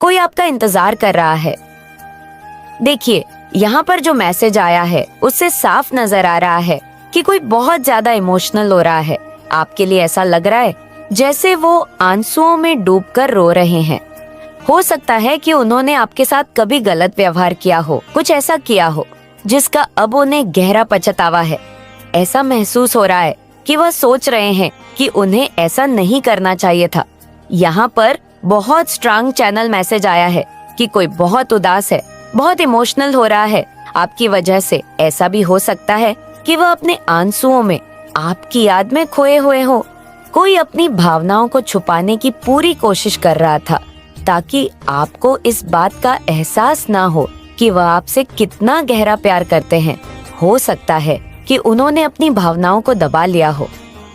कोई आपका इंतजार कर रहा है। देखिए, यहाँ पर जो मैसेज आया है उससे साफ नजर आ रहा है कि कोई बहुत ज्यादा इमोशनल हो रहा है। आपके लिए ऐसा लग रहा है जैसे वो आंसुओं में डूबकर रो रहे हैं। हो सकता है कि उन्होंने आपके साथ कभी गलत व्यवहार किया हो, कुछ ऐसा किया हो जिसका अब उन्हें गहरा पछतावा है। ऐसा महसूस हो रहा है कि वह सोच रहे हैं कि उन्हें ऐसा नहीं करना चाहिए था। यहाँ पर बहुत स्ट्रांग चैनल मैसेज आया है कि कोई बहुत उदास है, बहुत इमोशनल हो रहा है आपकी वजह से। ऐसा भी हो सकता है कि वह अपने आंसुओं में आपकी याद में खोए हुए हो। कोई अपनी भावनाओं को छुपाने की पूरी कोशिश कर रहा था ताकि आपको इस बात का एहसास ना हो कि वह आपसे कितना गहरा प्यार करते हैं। हो सकता है कि उन्होंने अपनी भावनाओं को दबा लिया हो,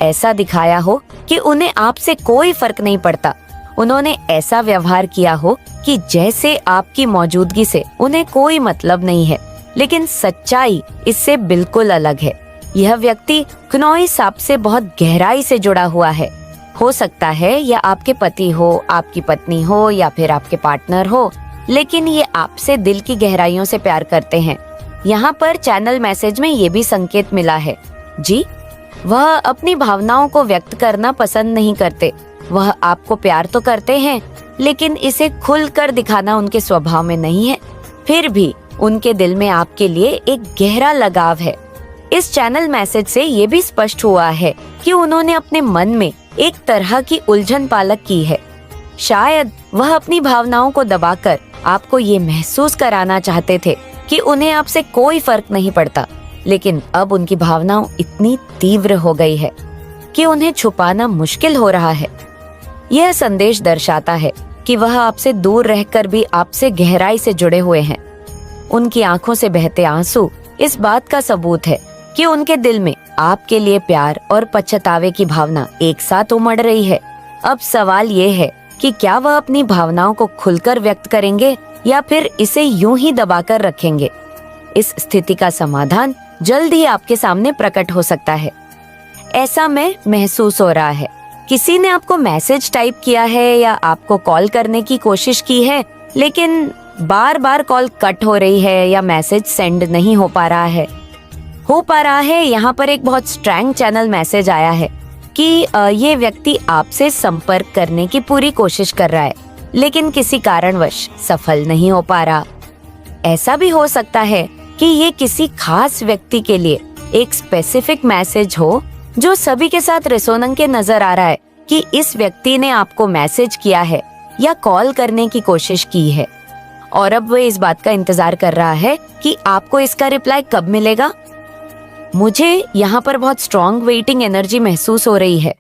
ऐसा दिखाया हो कि उन्हें आपसे कोई फर्क नहीं पड़ता। उन्होंने ऐसा व्यवहार किया हो कि जैसे आपकी मौजूदगी से उन्हें कोई मतलब नहीं है, लेकिन सच्चाई इससे बिल्कुल अलग है। यह व्यक्ति क्नोई सांप से बहुत गहराई से जुड़ा हुआ है। हो सकता है यह आपके पति हो, आपकी पत्नी हो या फिर आपके पार्टनर हो, लेकिन ये आपसे दिल की गहराइयों से प्यार करते हैं। यहाँ पर चैनल मैसेज में ये भी संकेत मिला है जी, वह अपनी भावनाओं को व्यक्त करना पसंद नहीं करते। वह आपको प्यार तो करते हैं, लेकिन इसे खुलकर दिखाना उनके स्वभाव में नहीं है। फिर भी उनके दिल में आपके लिए एक गहरा लगाव है। इस चैनल मैसेज से ये भी स्पष्ट हुआ है कि उन्होंने अपने मन में एक तरह की उलझन पालक की है। शायद वह अपनी भावनाओं को दबाकर आपको ये महसूस कराना चाहते थे कि उन्हें आपसे कोई फर्क नहीं पड़ता, लेकिन अब उनकी भावनाएं इतनी तीव्र हो गई है कि उन्हें छुपाना मुश्किल हो रहा है। यह संदेश दर्शाता है कि वह आपसे दूर रहकर भी आपसे गहराई से जुड़े हुए हैं। उनकी आंखों से बहते आंसू इस बात का सबूत है कि उनके दिल में आपके लिए प्यार और पछतावे की भावना एक साथ उमड़ रही है। अब सवाल ये है कि क्या वह अपनी भावनाओं को खुलकर व्यक्त करेंगे या फिर इसे यूं ही दबाकर रखेंगे। इस स्थिति का समाधान जल्द ही आपके सामने प्रकट हो सकता है। ऐसा में महसूस हो रहा है किसी ने आपको मैसेज टाइप किया है या आपको कॉल करने की कोशिश की है, लेकिन बार बार कॉल कट हो रही है या मैसेज सेंड नहीं हो पा रहा है। यहाँ पर एक बहुत स्ट्रॉन्ग चैनल मैसेज आया है कि ये व्यक्ति आपसे संपर्क करने की पूरी कोशिश कर रहा है, लेकिन किसी कारणवश सफल नहीं हो पा रहा। ऐसा भी हो सकता है कि ये किसी खास व्यक्ति के लिए एक स्पेसिफिक मैसेज हो जो सभी के साथ रेजोनेंस के नजर आ रहा है कि इस व्यक्ति ने आपको मैसेज किया है या कॉल करने की कोशिश की है, और अब वह इस बात का इंतजार कर रहा है कि आपको इसका रिप्लाई कब मिलेगा। मुझे यहाँ पर बहुत स्ट्रॉन्ग वेटिंग एनर्जी महसूस हो रही है।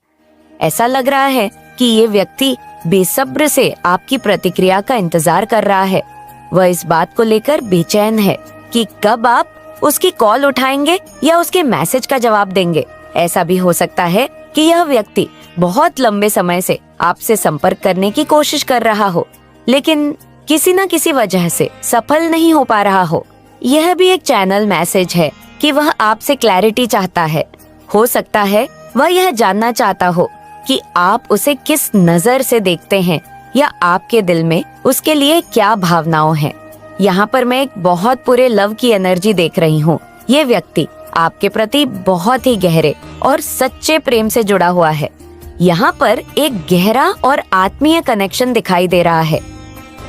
ऐसा लग रहा है कि ये व्यक्ति बेसब्र से आपकी प्रतिक्रिया का इंतजार कर रहा है। वह इस बात को लेकर बेचैन है कि कब आप उसकी कॉल उठाएंगे या उसके मैसेज का जवाब देंगे। ऐसा भी हो सकता है कि यह व्यक्ति बहुत लंबे समय से आपसे संपर्क करने की कोशिश कर रहा हो, लेकिन किसी न किसी वजह से सफल नहीं हो पा रहा हो। यह भी एक चैनल मैसेज है कि वह आपसे क्लैरिटी चाहता है। हो सकता है वह यह जानना चाहता हो कि आप उसे किस नजर से देखते हैं या आपके दिल में उसके लिए क्या भावनाएं हैं। यहाँ पर मैं एक बहुत पूरे लव की एनर्जी देख रही हूँ। ये व्यक्ति आपके प्रति बहुत ही गहरे और सच्चे प्रेम से जुड़ा हुआ है। यहाँ पर एक गहरा और आत्मीय कनेक्शन दिखाई दे रहा है।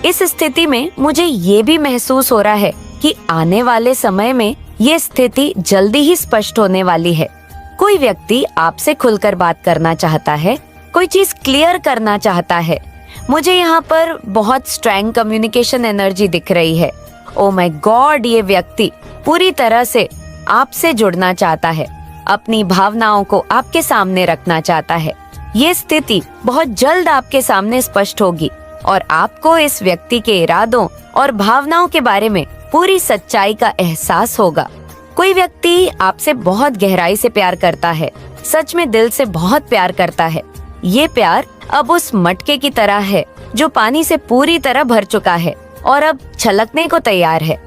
इस स्थिति में मुझे ये भी महसूस हो रहा है कि आने वाले समय में ये स्थिति जल्दी ही स्पष्ट होने वाली है। कोई व्यक्ति आपसे खुलकर बात करना चाहता है, कोई चीज क्लियर करना चाहता है। मुझे यहाँ पर बहुत स्ट्रॉन्ग कम्युनिकेशन एनर्जी दिख रही है। ओ माय गॉड, ये व्यक्ति पूरी तरह से आपसे जुड़ना चाहता है, अपनी भावनाओं को आपके सामने रखना चाहता है। ये स्थिति बहुत जल्द आपके सामने स्पष्ट होगी और आपको इस व्यक्ति के इरादों और भावनाओं के बारे में पूरी सच्चाई का एहसास होगा। कोई व्यक्ति आपसे बहुत गहराई से प्यार करता है, सच में दिल से बहुत प्यार करता है। ये प्यार अब उस मटके की तरह है जो पानी से पूरी तरह भर चुका है और अब छलकने को तैयार है।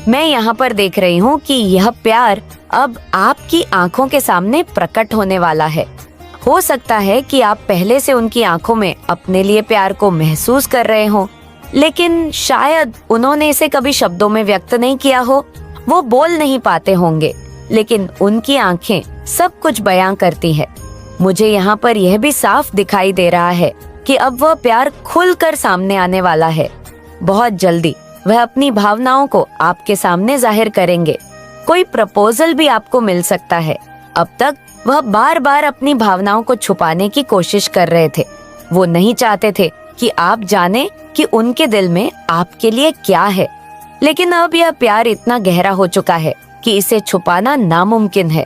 मैं यहाँ पर देख रही हूँ कि यह प्यार अब आपकी आंखों के सामने प्रकट होने वाला है। हो सकता है कि आप पहले से उनकी आंखों में अपने लिए प्यार को महसूस कर रहे हो, लेकिन शायद उन्होंने इसे कभी शब्दों में व्यक्त नहीं किया हो। वो बोल नहीं पाते होंगे, लेकिन उनकी आंखें सब कुछ बयां करती है। मुझे यहाँ पर यह भी साफ दिखाई दे रहा है कि अब वह प्यार खुलकर सामने आने वाला है। बहुत जल्दी वह अपनी भावनाओं को आपके सामने जाहिर करेंगे। कोई प्रपोजल भी आपको मिल सकता है। अब तक वह बार बार अपनी भावनाओं को छुपाने की कोशिश कर रहे थे। वो नहीं चाहते थे कि आप जाने कि उनके दिल में आपके लिए क्या है। लेकिन अब यह प्यार इतना गहरा हो चुका है कि इसे छुपाना नामुमकिन है।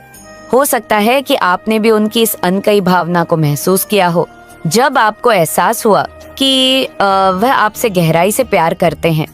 हो सकता है कि आपने भी उनकी इस अनकही भावना को महसूस किया हो, जब आपको एहसास हुआ कि वह आपसे गहराई से प्यार करते हैं।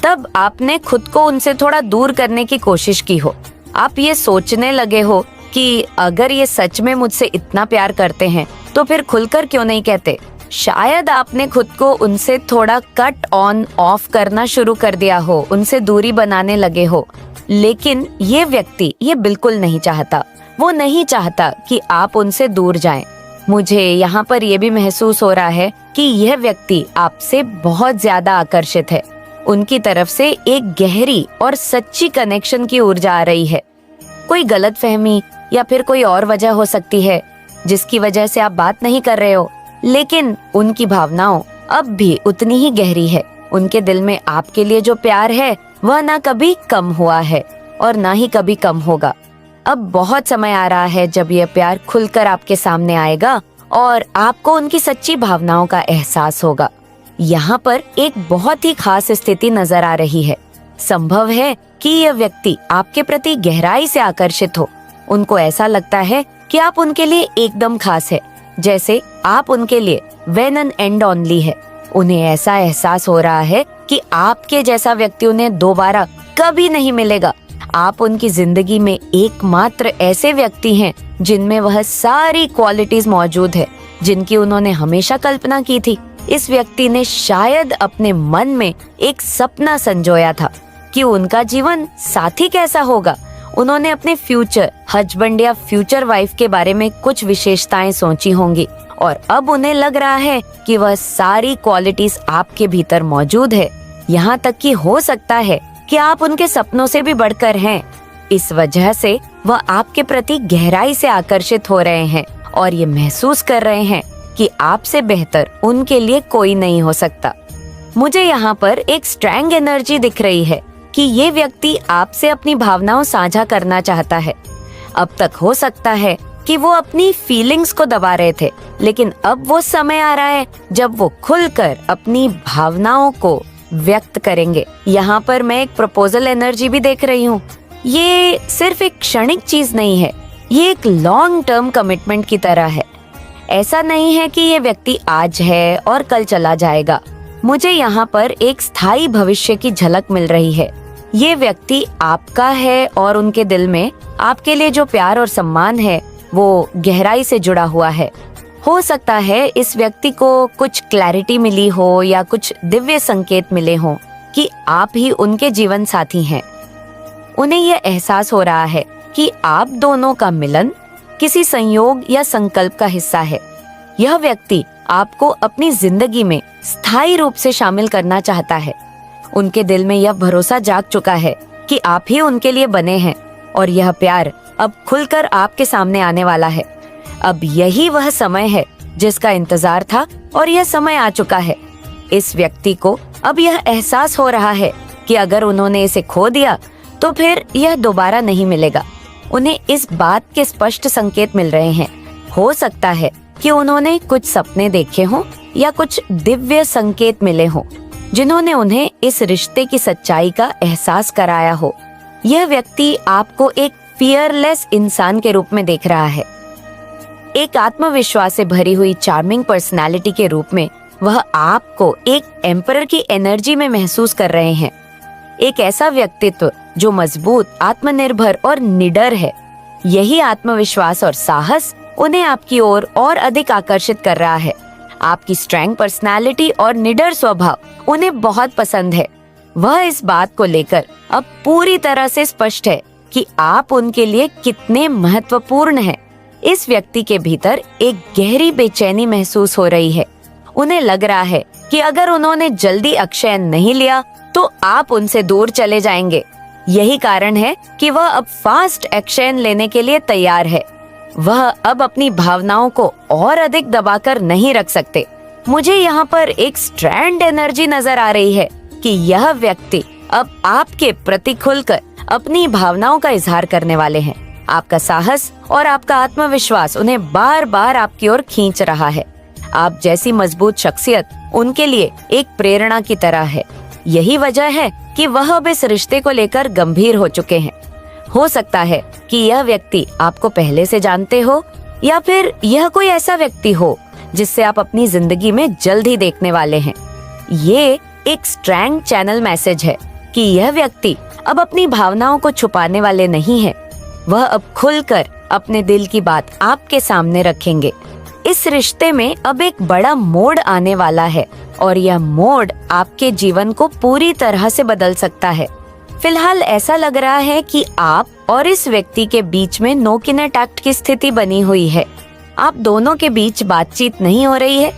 तब आपने खुद को उनसे थोड़ा दूर करने की कोशिश की हो। आप ये सोचने लगे हो कि अगर ये सच में मुझसे इतना प्यार करते हैं तो फिर खुलकर क्यों नहीं कहते। शायद आपने खुद को उनसे थोड़ा कट ऑन ऑफ करना शुरू कर दिया हो, उनसे दूरी बनाने लगे हो। लेकिन ये व्यक्ति ये बिल्कुल नहीं चाहता। वो नहीं चाहता कि आप उनसे दूर जाएं। मुझे यहाँ पर यह भी महसूस हो रहा है कि यह व्यक्ति आपसे बहुत ज्यादा आकर्षित है। उनकी तरफ से एक गहरी और सच्ची कनेक्शन की ऊर्जा आ रही है। कोई गलतफहमी या फिर कोई और वजह हो सकती है जिसकी वजह से आप बात नहीं कर रहे हो, लेकिन उनकी भावनाओं अब भी उतनी ही गहरी है। उनके दिल में आपके लिए जो प्यार है वह ना कभी कम हुआ है और ना ही कभी कम होगा। अब बहुत समय आ रहा है जब यह प्यार खुलकर आपके सामने आएगा और आपको उनकी सच्ची भावनाओं का एहसास होगा। यहाँ पर एक बहुत ही खास स्थिति नजर आ रही है। संभव है कि यह व्यक्ति आपके प्रति गहराई से आकर्षित हो। उनको ऐसा लगता है कि आप उनके लिए एकदम खास है, जैसे आप उनके लिए वन एंड एंड ओनली है। उन्हें ऐसा एहसास हो रहा है कि आपके जैसा व्यक्ति उन्हें दोबारा कभी नहीं मिलेगा। आप उनकी जिंदगी में एकमात्र ऐसे व्यक्ति हैं जिनमें वह सारी क्वालिटीज मौजूद है जिनकी उन्होंने हमेशा कल्पना की थी। इस व्यक्ति ने शायद अपने मन में एक सपना संजोया था कि उनका जीवन साथी कैसा होगा। उन्होंने अपने फ्यूचर हस्बैंड या फ्यूचर वाइफ के बारे में कुछ विशेषताएं सोची होंगी और अब उन्हें लग रहा है कि वह सारी क्वालिटीज आपके भीतर मौजूद है। यहाँ तक कि हो सकता है कि आप उनके सपनों से भी बढ़कर हैं। इस वजह से वह आपके प्रति गहराई से आकर्षित हो रहे हैं और ये महसूस कर रहे हैं कि आपसे बेहतर उनके लिए कोई नहीं हो सकता। मुझे यहाँ पर एक स्ट्रॉन्ग एनर्जी दिख रही है कि ये व्यक्ति आपसे अपनी भावनाओं साझा करना चाहता है। अब तक हो सकता है कि वो अपनी फीलिंग्स को दबा रहे थे, लेकिन अब वो समय आ रहा है जब वो खुलकर अपनी भावनाओं को व्यक्त करेंगे। यहाँ पर मैं एक प्रपोजल एनर्जी भी देख रही हूँ। ये सिर्फ एक क्षणिक चीज नहीं है, ये एक लॉन्ग टर्म कमिटमेंट की तरह है। ऐसा नहीं है कि ये व्यक्ति आज है और कल चला जाएगा। मुझे यहाँ पर एक स्थायी भविष्य की झलक मिल रही है। ये व्यक्ति आपका है और उनके दिल में आपके लिए जो प्यार और सम्मान है वो गहराई से जुड़ा हुआ है। हो सकता है इस व्यक्ति को कुछ क्लैरिटी मिली हो या कुछ दिव्य संकेत मिले हों कि आप ही उनके जीवन साथी हैं। उन्हें यह एहसास हो रहा है कि आप दोनों का मिलन किसी संयोग या संकल्प का हिस्सा है। यह व्यक्ति आपको अपनी जिंदगी में स्थायी रूप से शामिल करना चाहता है। उनके दिल में यह भरोसा जाग चुका है कि आप ही उनके लिए बने हैं और यह प्यार अब खुलकर आपके सामने आने वाला है। अब यही वह समय है जिसका इंतजार था और यह समय आ चुका है। इस व्यक्ति को अब यह एहसास हो रहा है कि अगर उन्होंने इसे खो दिया तो फिर यह दोबारा नहीं मिलेगा। उन्हें इस बात के स्पष्ट संकेत मिल रहे हैं। हो सकता है कि उन्होंने कुछ सपने देखे हों या कुछ दिव्य संकेत मिले हों जिन्होंने उन्हें इस रिश्ते की सच्चाई का एहसास कराया हो। यह व्यक्ति आपको एक फियरलेस इंसान के रूप में देख रहा है। एक आत्मविश्वास से भरी हुई चार्मिंग पर्सनालिटी के रूप में वह आपको एक एम्परर की एनर्जी में महसूस कर रहे हैं। एक ऐसा व्यक्तित्व जो मजबूत, आत्मनिर्भर और निडर है। यही आत्मविश्वास और साहस उन्हें आपकी ओर और अधिक आकर्षित कर रहा है। आपकी स्ट्रॉन्ग पर्सनालिटी और निडर स्वभाव उन्हें बहुत पसंद है। वह इस बात को लेकर अब पूरी तरह से स्पष्ट है कि आप उनके लिए कितने महत्वपूर्ण हैं। इस व्यक्ति के भीतर एक गहरी बेचैनी महसूस हो रही है। उन्हें लग रहा है कि अगर उन्होंने जल्दी अक्षयन नहीं लिया तो आप उनसे दूर चले जाएंगे। यही कारण है कि वह अब फास्ट एक्शन लेने के लिए तैयार है। वह अब अपनी भावनाओं को और अधिक दबाकर नहीं रख सकते। मुझे यहाँ पर एक स्ट्रैंड एनर्जी नजर आ रही है कि यह व्यक्ति अब आपके प्रति खुलकर अपनी भावनाओं का इजहार करने वाले हैं। आपका साहस और आपका आत्मविश्वास उन्हें बार बार आपकी ओर खींच रहा है। आप जैसी मजबूत शख्सियत उनके लिए एक प्रेरणा की तरह है। यही वजह है कि वह अब इस रिश्ते को लेकर गंभीर हो चुके हैं। हो सकता है कि यह व्यक्ति आपको पहले से जानते हो, या फिर यह कोई ऐसा व्यक्ति हो जिससे आप अपनी जिंदगी में जल्द ही देखने वाले हैं। ये एक स्ट्रैंग चैनल मैसेज है कि यह व्यक्ति अब अपनी भावनाओं को छुपाने वाले नहीं है। वह अब खुलकर अपने दिल की बात आपके सामने रखेंगे। इस रिश्ते में अब एक बड़ा मोड़ आने वाला है और यह मोड़ आपके जीवन को पूरी तरह से बदल सकता है। फिलहाल ऐसा लग रहा है कि आप और इस व्यक्ति के बीच में नो कॉन्टैक्ट की स्थिति बनी हुई है। आप दोनों के बीच बातचीत नहीं हो रही है।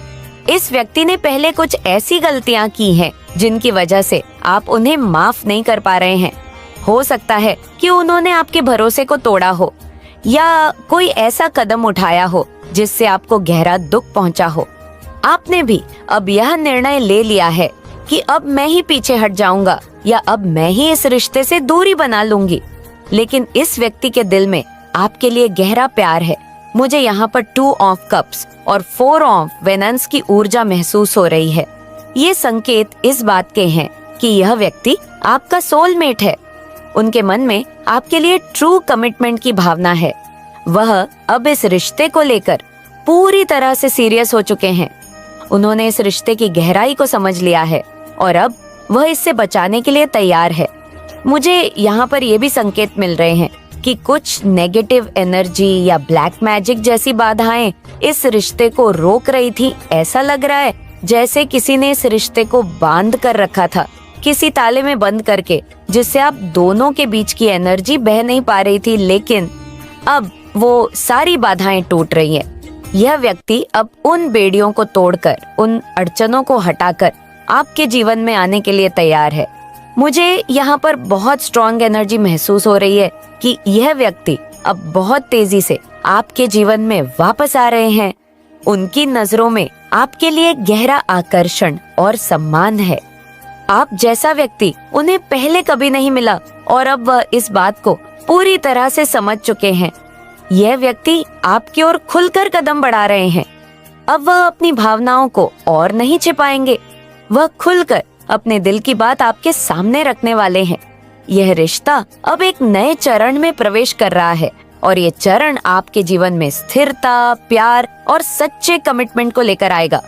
इस व्यक्ति ने पहले कुछ ऐसी गलतियां की हैं जिनकी वजह से आप उन्हें माफ नहीं कर पा रहे हैं। हो सकता है कि उन्होंने आपके भरोसे को तोड़ा हो, या कोई ऐसा कदम उठाया हो जिससे आपको गहरा दुख पहुंचा हो। आपने भी अब यह निर्णय ले लिया है कि अब मैं ही पीछे हट जाऊंगा, या अब मैं ही इस रिश्ते से दूरी बना लूंगी। लेकिन इस व्यक्ति के दिल में आपके लिए गहरा प्यार है। मुझे यहाँ पर 2 ऑफ कप्स और 4 ऑफ वेनस की ऊर्जा महसूस हो रही है। ये संकेत इस बात के हैं कि यह व्यक्ति आपका सोलमेट है। उनके मन में आपके लिए ट्रू कमिटमेंट की भावना है। वह अब इस रिश्ते को लेकर पूरी तरह से सीरियस हो चुके हैं। उन्होंने इस रिश्ते की गहराई को समझ लिया है और अब वह इससे बचाने के लिए तैयार है। मुझे यहाँ पर ये भी संकेत मिल रहे हैं कि कुछ नेगेटिव एनर्जी या ब्लैक मैजिक जैसी बाधाएं इस रिश्ते को रोक रही थी। ऐसा लग रहा है जैसे किसी ने इस रिश्ते को बांध कर रखा था, किसी ताले में बंद करके, जिससे आप दोनों के बीच की एनर्जी बह नहीं पा रही थी। लेकिन अब वो सारी बाधाएं टूट रही हैं। यह व्यक्ति अब उन बेड़ियों को तोड़कर, उन अड़चनों को हटाकर आपके जीवन में आने के लिए तैयार है। मुझे यहाँ पर बहुत स्ट्रॉन्ग एनर्जी महसूस हो रही है कि यह व्यक्ति अब बहुत तेजी से आपके जीवन में वापस आ रहे हैं। उनकी नजरों में आपके लिए गहरा आकर्षण और सम्मान है। आप जैसा व्यक्ति उन्हें पहले कभी नहीं मिला और अब वह इस बात को पूरी तरह से समझ चुके हैं। यह व्यक्ति आपकी ओर खुलकर कदम बढ़ा रहे हैं। अब वह अपनी भावनाओं को और नहीं छिपाएंगे। वह खुलकर अपने दिल की बात आपके सामने रखने वाले हैं। यह रिश्ता अब एक नए चरण में प्रवेश कर रहा है और ये चरण आपके जीवन में स्थिरता, प्यार और सच्चे कमिटमेंट को लेकर आएगा।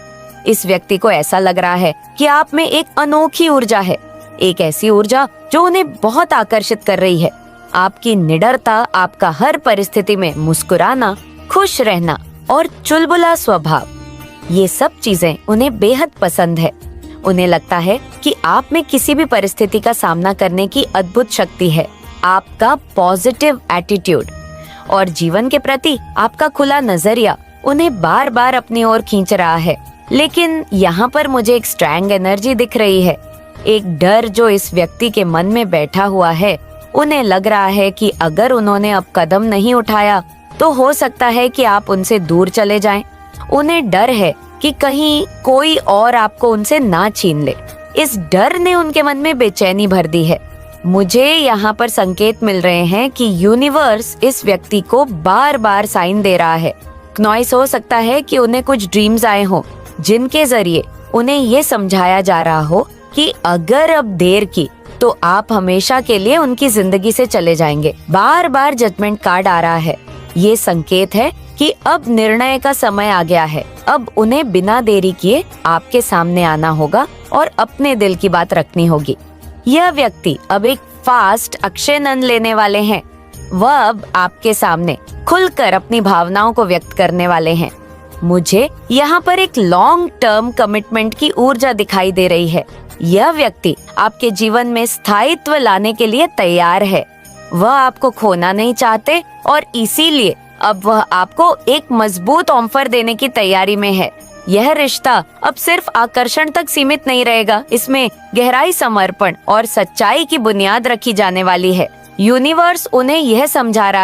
इस व्यक्ति को ऐसा लग रहा है कि आप में एक अनोखी ऊर्जा है, एक ऐसी ऊर्जा जो उन्हें बहुत आकर्षित कर रही है। आपकी निडरता, आपका हर परिस्थिति में मुस्कुराना, खुश रहना और चुलबुला स्वभाव, ये सब चीजें उन्हें बेहद पसंद है। उन्हें लगता है कि आप में किसी भी परिस्थिति का सामना करने की अद्भुत शक्ति है। आपका पॉजिटिव एटीट्यूड और जीवन के प्रति आपका खुला नजरिया उन्हें बार बार अपनी ओर खींच रहा है। लेकिन यहाँ पर मुझे एक स्ट्रॉन्ग एनर्जी दिख रही है, एक डर जो इस व्यक्ति के मन में बैठा हुआ है। उन्हें लग रहा है कि अगर उन्होंने अब कदम नहीं उठाया तो हो सकता है कि आप उनसे दूर चले जाएं। उन्हें डर है कि कहीं कोई और आपको उनसे ना छीन ले। इस डर ने उनके मन में बेचैनी भर दी है। मुझे यहाँ पर संकेत मिल रहे हैं कि यूनिवर्स इस व्यक्ति को बार बार साइन दे रहा है। नॉइस हो सकता है कि उन्हें कुछ ड्रीम्स आए हों जिनके जरिए उन्हें ये समझाया जा रहा हो कि अगर अब देर की तो आप हमेशा के लिए उनकी जिंदगी से चले जाएंगे। बार बार जजमेंट कार्ड आ रहा है। ये संकेत है कि अब निर्णय का समय आ गया है। अब उन्हें बिना देरी किए आपके सामने आना होगा और अपने दिल की बात रखनी होगी। यह व्यक्ति अब एक फास्ट अक्षय लेने वाले हैं। वह अब आपके सामने खुलकर अपनी भावनाओं को व्यक्त करने वाले हैं। मुझे यहाँ पर एक लॉन्ग टर्म कमिटमेंट की ऊर्जा दिखाई दे रही है। यह व्यक्ति आपके जीवन में स्थायित्व लाने के लिए तैयार है। वह आपको खोना नहीं चाहते और इसीलिए अब वह आपको एक मजबूत ऑफर देने की तैयारी में है। यह रिश्ता अब सिर्फ आकर्षण तक सीमित नहीं रहेगा, इसमें गहराई, समर्पण और सच्चाई की बुनियाद रखी जाने वाली है। यूनिवर्स उन्हें यह समझा रहा